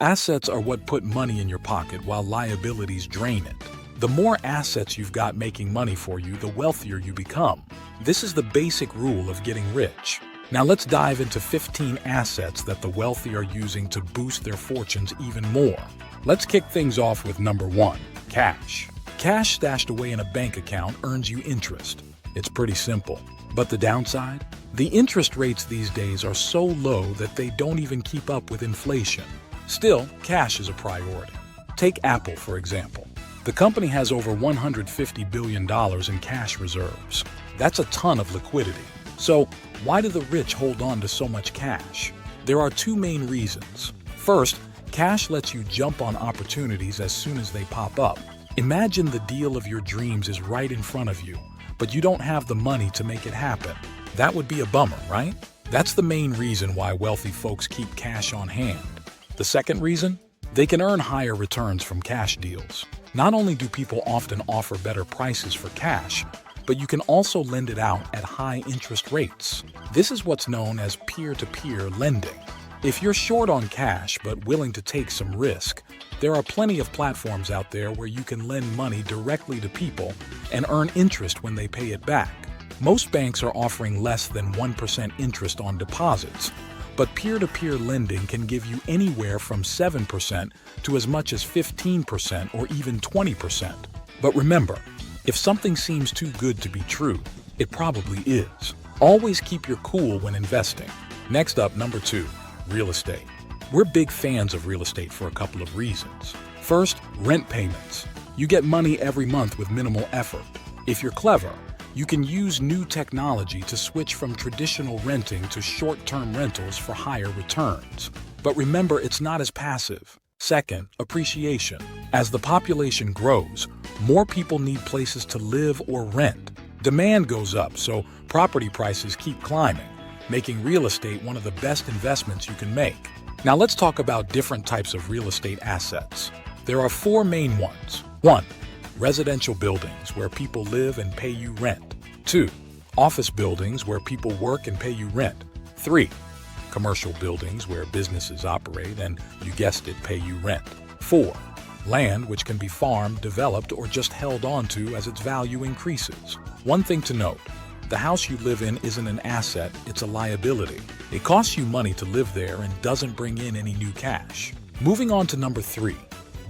Assets are what put money in your pocket while liabilities drain it. The more assets you've got making money for you, the wealthier you become. This is the basic rule of getting rich. Now let's dive into 15 assets that the wealthy are using to boost their fortunes even more. Let's kick things off with number 1, cash. Cash stashed away in a bank account earns you interest. It's pretty simple. But the downside? The interest rates these days are so low that they don't even keep up with inflation. Still, cash is a priority. Take Apple, for example. The company has over $150 billion in cash reserves. That's a ton of liquidity. So, why do the rich hold on to so much cash? There are 2 main reasons. First, cash lets you jump on opportunities as soon as they pop up. Imagine the deal of your dreams is right in front of you, but you don't have the money to make it happen. That would be a bummer, right? That's the main reason why wealthy folks keep cash on hand. The second reason? They can earn higher returns from cash deals. Not only do people often offer better prices for cash, but you can also lend it out at high interest rates. This is what's known as peer-to-peer lending. If you're short on cash but willing to take some risk, there are plenty of platforms out there where you can lend money directly to people and earn interest when they pay it back. Most banks are offering less than 1% interest on deposits, but peer-to-peer lending can give you anywhere from 7% to as much as 15% or even 20%. But remember, if something seems too good to be true, it probably is. Always keep your cool when investing. Next up, number 2, real estate. We're big fans of real estate for a couple of reasons. First, rent payments. You get money every month with minimal effort. If you're clever, you can use new technology to switch from traditional renting to short-term rentals for higher returns. But remember, it's not as passive. Second, appreciation. As the population grows, more people need places to live or rent. Demand goes up, so property prices keep climbing, making real estate one of the best investments you can make. Now let's talk about different types of real estate assets. There are 4 main ones. 1. Residential buildings where people live and pay you rent. 2. Office buildings where people work and pay you rent. 3. Commercial buildings where businesses operate and, you guessed it, pay you rent. 4. Land which can be farmed, developed, or just held onto as its value increases. One thing to note, the house you live in isn't an asset, it's a liability. It costs you money to live there and doesn't bring in any new cash. Moving on to number 3,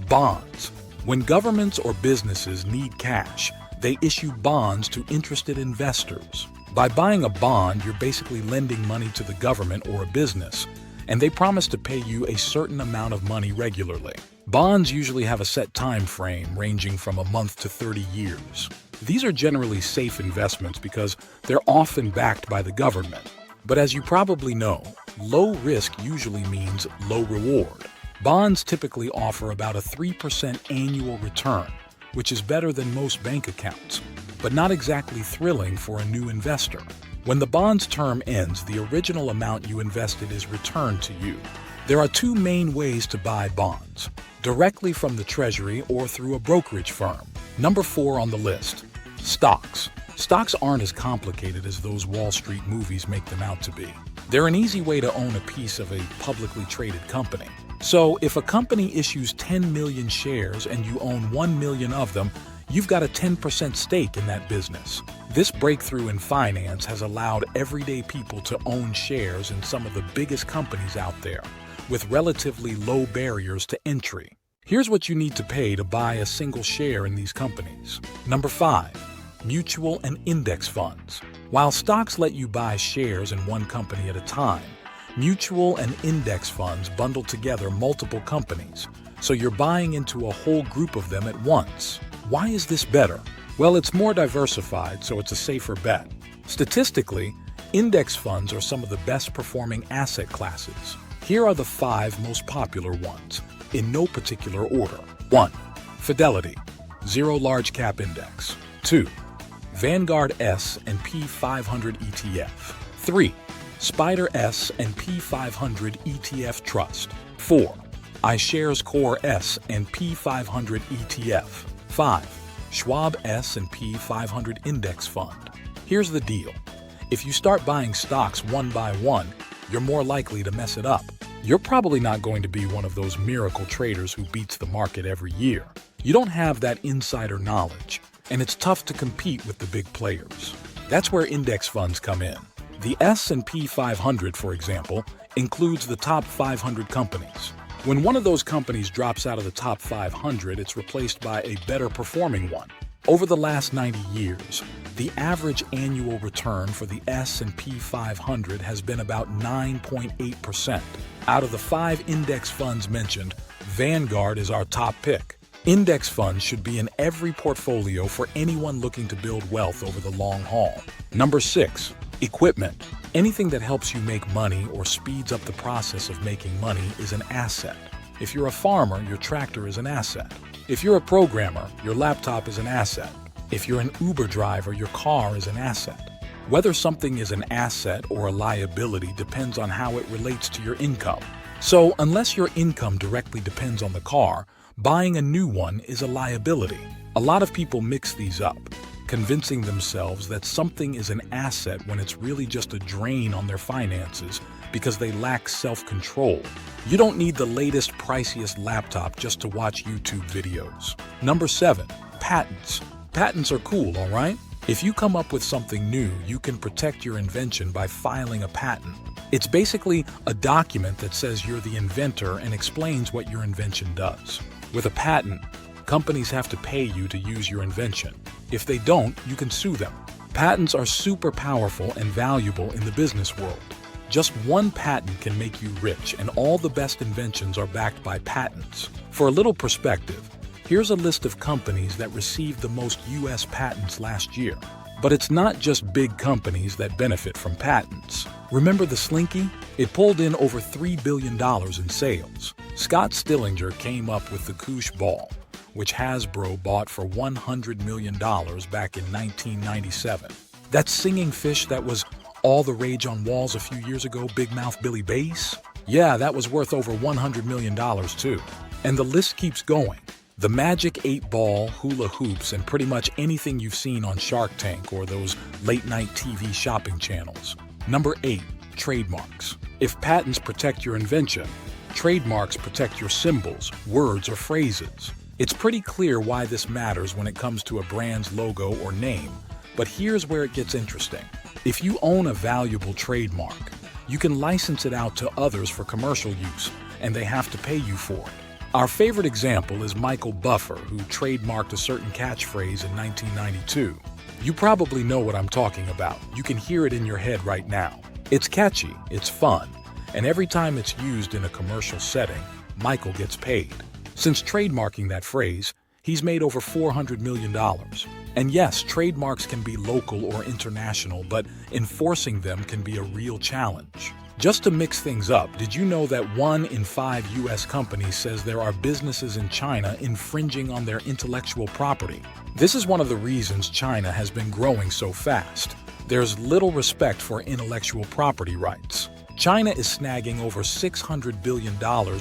bonds. When governments or businesses need cash, they issue bonds to interested investors. By buying a bond, you're basically lending money to the government or a business, and they promise to pay you a certain amount of money regularly. Bonds usually have a set time frame ranging from a month to 30 years. These are generally safe investments because they're often backed by the government. But as you probably know, low risk usually means low reward. Bonds typically offer about a 3% annual return, which is better than most bank accounts, but not exactly thrilling for a new investor. When the bond's term ends, the original amount you invested is returned to you. There are 2 main ways to buy bonds: directly from the Treasury or through a brokerage firm. Number 4 on the list, stocks. Stocks aren't as complicated as those Wall Street movies make them out to be. They're an easy way to own a piece of a publicly traded company. So if a company issues 10 million shares and you own 1 million of them, you've got a 10% stake in that business. This breakthrough in finance has allowed everyday people to own shares in some of the biggest companies out there, with relatively low barriers to entry. Here's what you need to pay to buy a single share in these companies. Number 5, mutual and index funds. While stocks let you buy shares in one company at a time, mutual and index funds bundle together multiple companies, so you're buying into a whole group of them at once. Why is this better? Well, it's more diversified, so it's a safer bet. Statistically, index funds are some of the best performing asset classes. Here are the 5 most popular ones, in no particular order. 1. Fidelity, Zero Large Cap Index. 2. Vanguard S&P 500 ETF. 3. Spider S&P 500 ETF Trust. 4. iShares Core S&P 500 ETF. 5. Schwab S&P 500 Index Fund. Here's the deal. If you start buying stocks one by one, you're more likely to mess it up. You're probably not going to be one of those miracle traders who beats the market every year. You don't have that insider knowledge, and it's tough to compete with the big players. That's where index funds come in. The S&P 500, for example, includes the top 500 companies. When one of those companies drops out of the top 500, it's replaced by a better performing one. Over the last 90 years, the average annual return for the S&P 500 has been about 9.8%. Out of the 5 index funds mentioned, Vanguard is our top pick. Index funds should be in every portfolio for anyone looking to build wealth over the long haul. Number 6. Equipment. Anything that helps you make money or speeds up the process of making money is an asset. If you're a farmer, your tractor is an asset. If you're a programmer, your laptop is an asset. If you're an Uber driver, your car is an asset. Whether something is an asset or a liability depends on how it relates to your income. So, unless your income directly depends on the car, buying a new one is a liability. A lot of people mix these up, convincing themselves that something is an asset when it's really just a drain on their finances because they lack self-control. You don't need the latest, priciest laptop just to watch YouTube videos. Number 7. Patents. Patents are cool, all right? If you come up with something new, you can protect your invention by filing a patent. It's basically a document that says you're the inventor and explains what your invention does. With a patent, companies have to pay you to use your invention. If they don't, you can sue them. Patents are super powerful and valuable in the business world. Just one patent can make you rich, and all the best inventions are backed by patents. For a little perspective, here's a list of companies that received the most U.S. patents last year. But it's not just big companies that benefit from patents. Remember the Slinky? It pulled in over $3 billion in sales. Scott Stillinger came up with the Koosh ball, which Hasbro bought for $100 million back in 1997. That singing fish that was all the rage on walls a few years ago, Big Mouth Billy Bass? Yeah, that was worth over $100 million too. And the list keeps going. The Magic 8-Ball, hula hoops, and pretty much anything you've seen on Shark Tank or those late-night TV shopping channels. Number 8. Trademarks. If patents protect your invention, trademarks protect your symbols, words, or phrases. It's pretty clear why this matters when it comes to a brand's logo or name, but here's where it gets interesting. If you own a valuable trademark, you can license it out to others for commercial use, and they have to pay you for it. Our favorite example is Michael Buffer, who trademarked a certain catchphrase in 1992. You probably know what I'm talking about. You can hear it in your head right now. It's catchy, it's fun, and every time it's used in a commercial setting, Michael gets paid. Since trademarking that phrase, he's made over $400 million. And yes, trademarks can be local or international, but enforcing them can be a real challenge. Just to mix things up, did you know that 1 in 5 U.S. companies says there are businesses in China infringing on their intellectual property? This is one of the reasons China has been growing so fast. There's little respect for intellectual property rights. China is snagging over $600 billion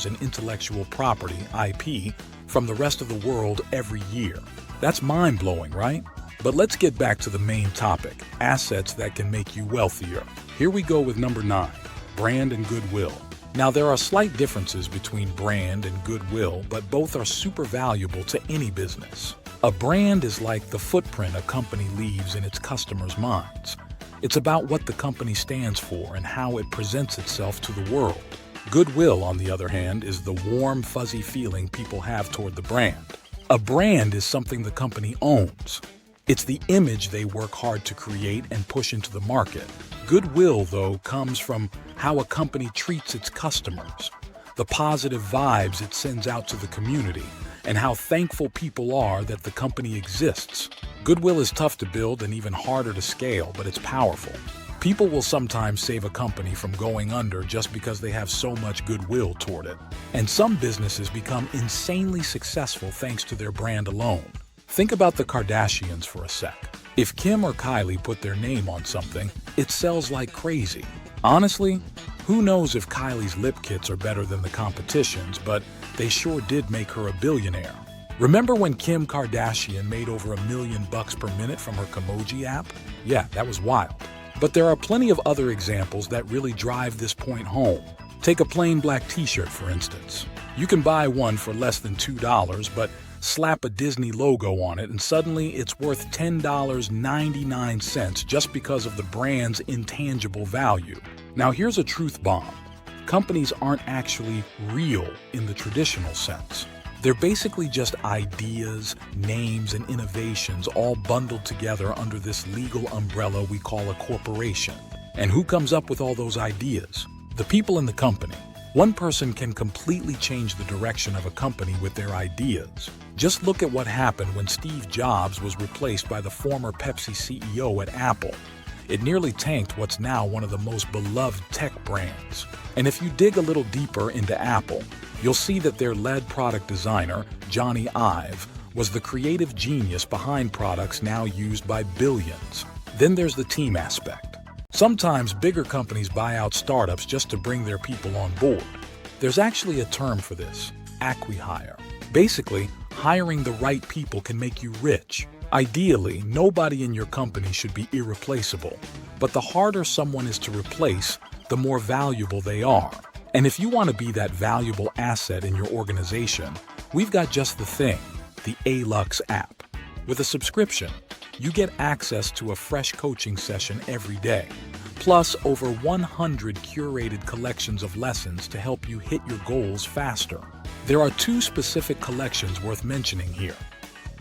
in intellectual property, IP, from the rest of the world every year. That's mind-blowing, right? But let's get back to the main topic, assets that can make you wealthier. Here we go with number 9. Brand and goodwill. Now, there are slight differences between brand and goodwill, but both are super valuable to any business. A brand is like the footprint a company leaves in its customers' minds. It's about what the company stands for and how it presents itself to the world. Goodwill, on the other hand, is the warm, fuzzy feeling people have toward the brand. A brand is something the company owns. It's the image they work hard to create and push into the market. Goodwill, though, comes from how a company treats its customers, the positive vibes it sends out to the community, and how thankful people are that the company exists. Goodwill is tough to build and even harder to scale, but it's powerful. People will sometimes save a company from going under just because they have so much goodwill toward it. And some businesses become insanely successful thanks to their brand alone. Think about the Kardashians for a sec. If Kim or Kylie put their name on something, it sells like crazy. Honestly, who knows if Kylie's lip kits are better than the competition's, but they sure did make her a billionaire. Remember when Kim Kardashian made over $1 million per minute from her Kimoji app? Yeah, that was wild. But there are plenty of other examples that really drive this point home. Take a plain black t-shirt, for instance. You can buy one for less than $2, but slap a Disney logo on it and suddenly it's worth $10.99 just because of the brand's intangible value. Now here's a truth bomb. Companies aren't actually real in the traditional sense. They're basically just ideas, names, and innovations all bundled together under this legal umbrella we call a corporation. And who comes up with all those ideas? The people in the company. One person can completely change the direction of a company with their ideas. Just look at what happened when Steve Jobs was replaced by the former Pepsi CEO at Apple. It nearly tanked what's now one of the most beloved tech brands. And if you dig a little deeper into Apple, you'll see that their lead product designer, Johnny Ive, was the creative genius behind products now used by billions. Then there's the team aspect. Sometimes bigger companies buy out startups just to bring their people on board. There's actually a term for this, acqui-hire. Basically, hiring the right people can make you rich. Ideally, nobody in your company should be irreplaceable, but the harder someone is to replace, the more valuable they are. And if you want to be that valuable asset in your organization, we've got just the thing, the A-Lux app. With a subscription, you get access to a fresh coaching session every day, plus over 100 curated collections of lessons to help you hit your goals faster. There are two specific collections worth mentioning here: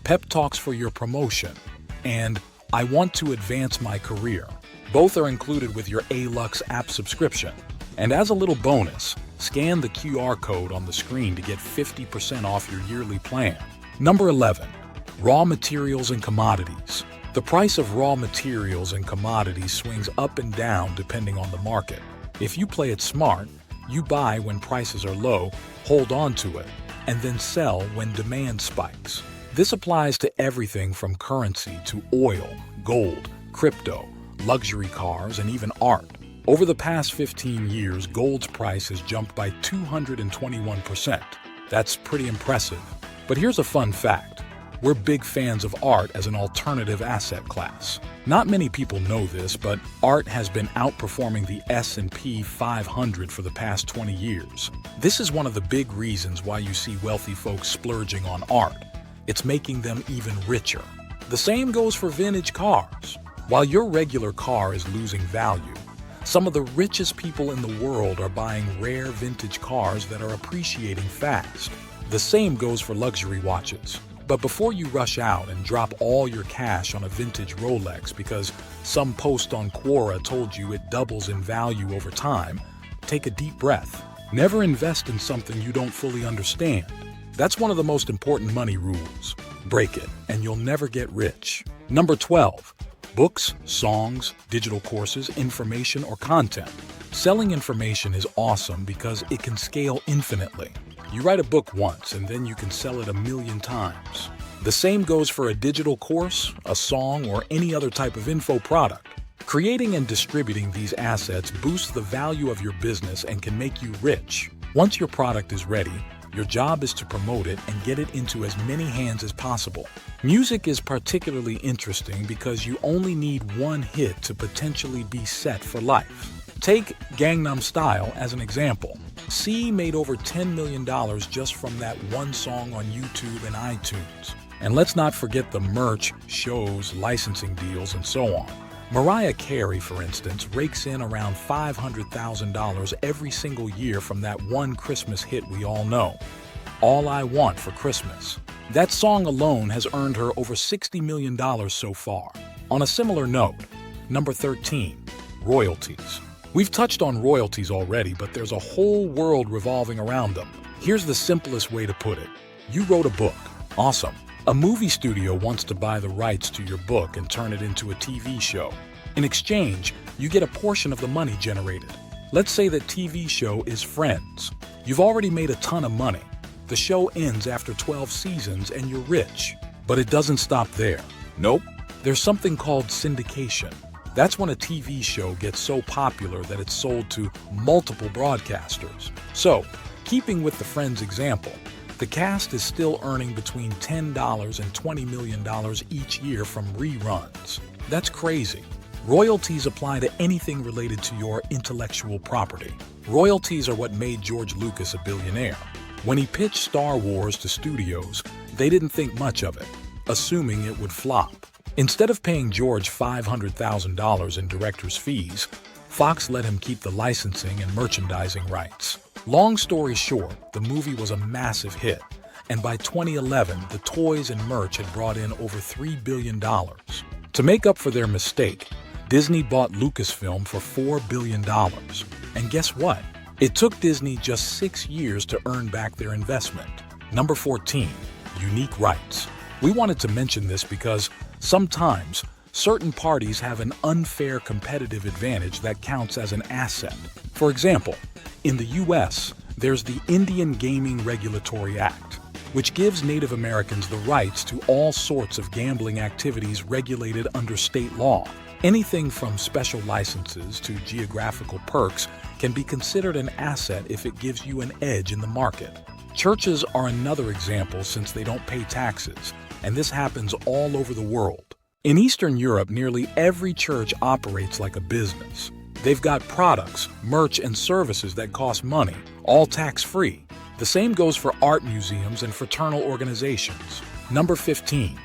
Pep Talks for Your Promotion and I Want to Advance My Career. Both are included with your A-Lux app subscription. And as a little bonus, scan the QR code on the screen to get 50% off your yearly plan. Number 11. Raw materials and commodities. The price of raw materials and commodities swings up and down depending on the market. If you play it smart, you buy when prices are low, hold on to it, and then sell when demand spikes. This applies to everything from currency to oil, gold, crypto, luxury cars, and even art. Over the past 15 years, gold's price has jumped by 221%. That's pretty impressive. But here's a fun fact. We're big fans of art as an alternative asset class. Not many people know this, but art has been outperforming the S&P 500 for the past 20 years. This is one of the big reasons why you see wealthy folks splurging on art. It's making them even richer. The same goes for vintage cars. While your regular car is losing value, some of the richest people in the world are buying rare vintage cars that are appreciating fast. The same goes for luxury watches. But before you rush out and drop all your cash on a vintage Rolex because some post on Quora told you it doubles in value over time, take a deep breath. Never invest in something you don't fully understand. That's one of the most important money rules. Break it, and you'll never get rich. Number 12. Books, songs, digital courses, information, or content. Selling information is awesome because it can scale infinitely. You write a book once and then you can sell it 1,000,000 times. The same goes for a digital course, a song, or any other type of info product. Creating and distributing these assets boosts the value of your business and can make you rich. Once your product is ready, your job is to promote it and get it into as many hands as possible. Music is particularly interesting because you only need one hit to potentially be set for life. Take Gangnam Style as an example. C made over $10 million just from that one song on YouTube and iTunes. And let's not forget the merch, shows, licensing deals, and so on. Mariah Carey, for instance, rakes in around $500,000 every single year from that one Christmas hit we all know, All I Want for Christmas. That song alone has earned her over $60 million so far. On a similar note, number 13, royalties. We've touched on royalties already, but there's a whole world revolving around them. Here's the simplest way to put it. You wrote a book. Awesome. A movie studio wants to buy the rights to your book and turn it into a TV show. In exchange, you get a portion of the money generated. Let's say that TV show is Friends. You've already made a ton of money. The show ends after 12 seasons and you're rich. But it doesn't stop there. Nope. There's something called syndication. That's when a TV show gets so popular that it's sold to multiple broadcasters. So, keeping with the Friends example, the cast is still earning between $10 and $20 million each year from reruns. That's crazy. Royalties apply to anything related to your intellectual property. Royalties are what made George Lucas a billionaire. When he pitched Star Wars to studios, they didn't think much of it, assuming it would flop. Instead of paying George $500,000 in director's fees, Fox let him keep the licensing and merchandising rights. Long story short, the movie was a massive hit, and by 2011, the toys and merch had brought in over $3 billion. To make up for their mistake, Disney bought Lucasfilm for $4 billion. And guess what? It took Disney just 6 years to earn back their investment. Number 14, unique rights. We wanted to mention this because sometimes certain parties have an unfair competitive advantage that counts as an asset. For example, in the US, there's the Indian Gaming Regulatory Act, which gives Native Americans the rights to all sorts of gambling activities regulated under state law. Anything from special licenses to geographical perks can be considered an asset if it gives you an edge in the market. Churches are another example since they don't pay taxes, and this happens all over the world. In Eastern Europe, nearly every church operates like a business. They've got products, merch, and services that cost money, all tax-free. The same goes for art museums and fraternal organizations. Number 15.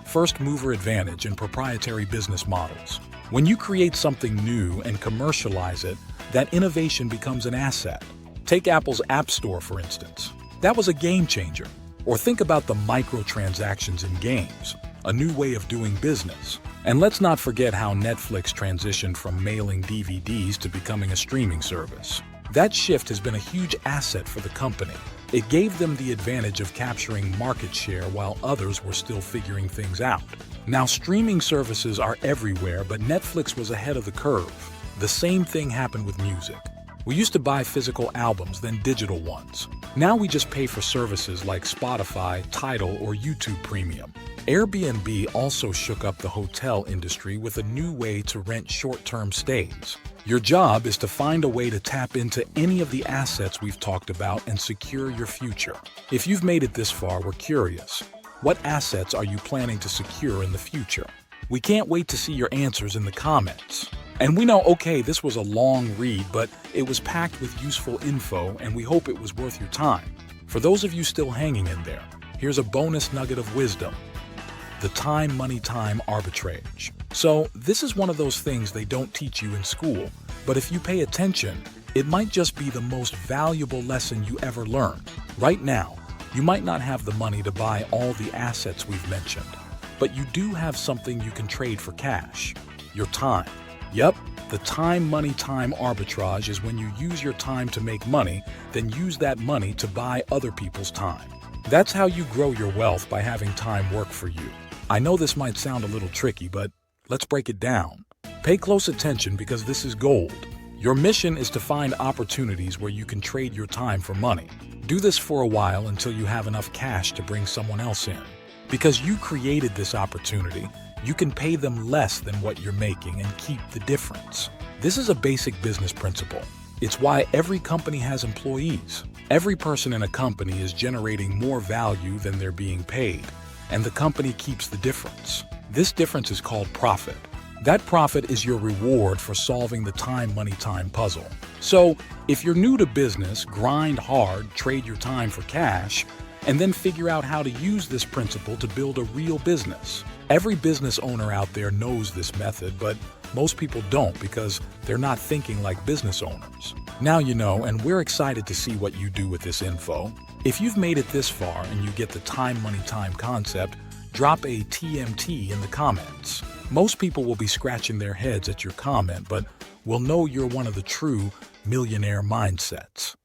First mover advantage in proprietary business models. When you create something new and commercialize it, that innovation becomes an asset. Take Apple's App Store, for instance. That was a game changer. Or think about the microtransactions in games, a new way of doing business. And let's not forget how Netflix transitioned from mailing DVDs to becoming a streaming service. That shift has been a huge asset for the company. It gave them the advantage of capturing market share while others were still figuring things out. Now, streaming services are everywhere, but Netflix was ahead of the curve. The same thing happened with music. We used to buy physical albums, then digital ones. Now we just pay for services like Spotify, Tidal, or YouTube Premium. Airbnb also shook up the hotel industry with a new way to rent short-term stays. Your job is to find a way to tap into any of the assets we've talked about and secure your future. If you've made it this far, we're curious. What assets are you planning to secure in the future? We can't wait to see your answers in the comments. And we know, okay, this was a long read, but it was packed with useful info, and we hope it was worth your time. For those of you still hanging in there, here's a bonus nugget of wisdom: the time, money, time arbitrage. So this is one of those things they don't teach you in school, but if you pay attention, it might just be the most valuable lesson you ever learn. Right now, you might not have the money to buy all the assets we've mentioned, but you do have something you can trade for cash: your time. Yep, the time, money, time arbitrage is when you use your time to make money, then use that money to buy other people's time. That's how you grow your wealth, by having time work for you. I know this might sound a little tricky, but let's break it down. Pay close attention because this is gold. Your mission is to find opportunities where you can trade your time for money. Do this for a while until you have enough cash to bring someone else in. Because you created this opportunity, you can pay them less than what you're making and keep the difference. This is a basic business principle. It's why every company has employees. Every person in a company is generating more value than they're being paid, and the company keeps the difference. This difference is called profit. That profit is your reward for solving the time, money, time puzzle. So, if you're new to business, grind hard, trade your time for cash, and then figure out how to use this principle to build a real business. Every business owner out there knows this method, but most people don't because they're not thinking like business owners. Now you know, and we're excited to see what you do with this info. If you've made it this far and you get the time, money, time concept, drop a TMT in the comments. Most people will be scratching their heads at your comment, but will know you're one of the true millionaire mindsets.